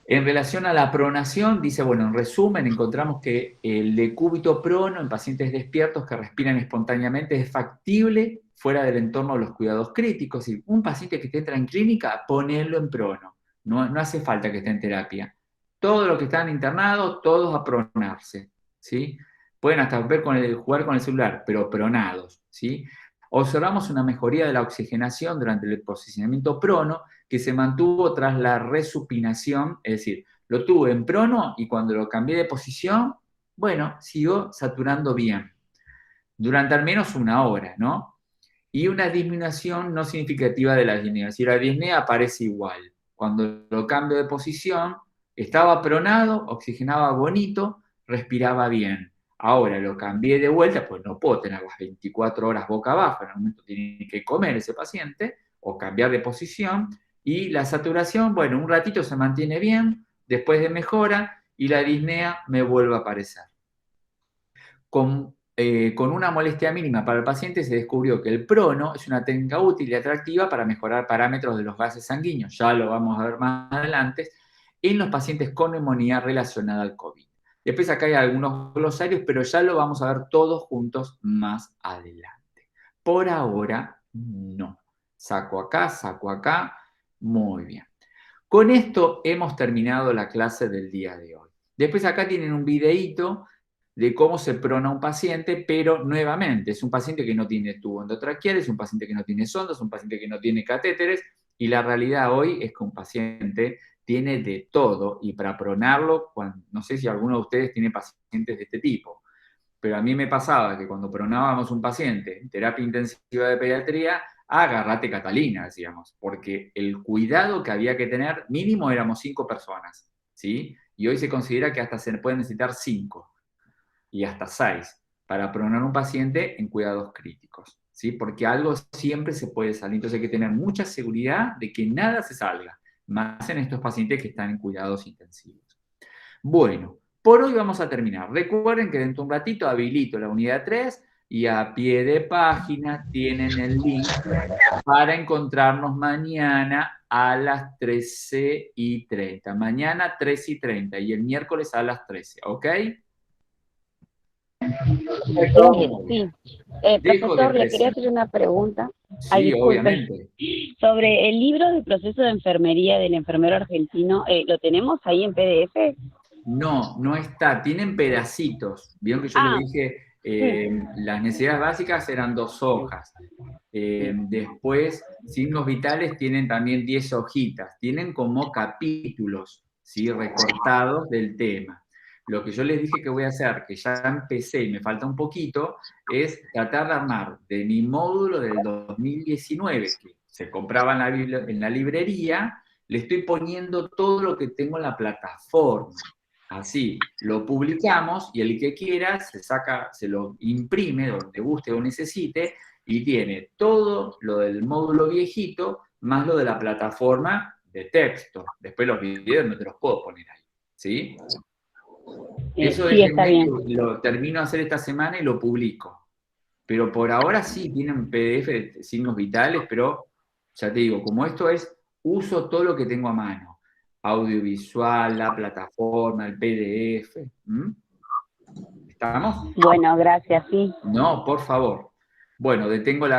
En relación a la pronación, dice, bueno, en resumen, encontramos que el decúbito prono en pacientes despiertos que respiran espontáneamente es factible fuera del entorno de los cuidados críticos. Y un paciente que te entra en clínica, ponelo en prono. No hace falta que esté en terapia. Todos los que están internados, todos a pronarse, ¿sí? Pueden hasta jugar con el celular, pero pronados, ¿sí? Observamos una mejoría de la oxigenación durante el posicionamiento prono que se mantuvo tras la resupinación, es decir, lo tuve en prono y cuando lo cambié de posición, bueno, siguió saturando bien, durante al menos una hora, ¿no? Y una disminución no significativa de la disnea, es decir, la disnea aparece igual. Cuando lo cambio de posición, estaba pronado, oxigenaba bonito, respiraba bien. Ahora lo cambié de vuelta, pues no puedo tener las 24 horas boca abajo, en el momento tiene que comer ese paciente, o cambiar de posición, y la saturación, bueno, un ratito se mantiene bien, después de mejora, y la disnea me vuelve a aparecer. Con una molestia mínima para el paciente se descubrió que el prono es una técnica útil y atractiva para mejorar parámetros de los gases sanguíneos, ya lo vamos a ver más adelante, en los pacientes con neumonía relacionada al COVID. Después acá hay algunos glosarios, pero ya lo vamos a ver todos juntos más adelante. Por ahora, no. Saco acá, muy bien. Con esto hemos terminado la clase del día de hoy. Después acá tienen un videíto de cómo se prona un paciente, pero nuevamente es un paciente que no tiene tubo endotraqueal, es un paciente que no tiene sondas, es un paciente que no tiene catéteres, y la realidad hoy es que un paciente tiene de todo, y para pronarlo, no sé si alguno de ustedes tiene pacientes de este tipo, pero a mí me pasaba que cuando pronábamos un paciente en terapia intensiva de pediatría, agárrate Catalina, decíamos, porque el cuidado que había que tener, mínimo éramos 5 personas, ¿sí? Y hoy se considera que hasta se pueden necesitar 5 y hasta 6 para pronar un paciente en cuidados críticos, ¿sí? Porque algo siempre se puede salir, entonces hay que tener mucha seguridad de que nada se salga, más en estos pacientes que están en cuidados intensivos. Bueno, por hoy vamos a terminar. Recuerden que dentro de un ratito habilito la unidad 3 y a pie de página tienen el link para encontrarnos mañana a las 13:30. Mañana 13:30 y el miércoles a las 13, ¿ok? Sí. Profesor, le quería hacer una pregunta. Sí, obviamente. Sobre el libro de proceso de enfermería del enfermero argentino, ¿lo tenemos ahí en PDF? No, no está. Tienen pedacitos. Vieron que yo les dije, las necesidades básicas eran 2 hojas. Después, signos vitales tienen también 10 hojitas. Tienen como capítulos, ¿sí? Recortados del tema. Lo que yo les dije que voy a hacer, que ya empecé y me falta un poquito, es tratar de armar de mi módulo del 2019, que se compraba en la librería, le estoy poniendo todo lo que tengo en la plataforma. Así, lo publicamos y el que quiera se lo imprime donde guste o necesite y tiene todo lo del módulo viejito, más lo de la plataforma de texto. Después los videos no te los puedo poner ahí, ¿sí? Eso Sí, está bien. lo termino de hacer esta semana y lo publico. Pero por ahora sí, tienen PDF de signos vitales, pero ya te digo, como esto es, uso todo lo que tengo a mano. Audiovisual, la plataforma, el PDF. ¿Mm? ¿Estamos? Bueno, gracias, sí. No, por favor. Bueno, detengo la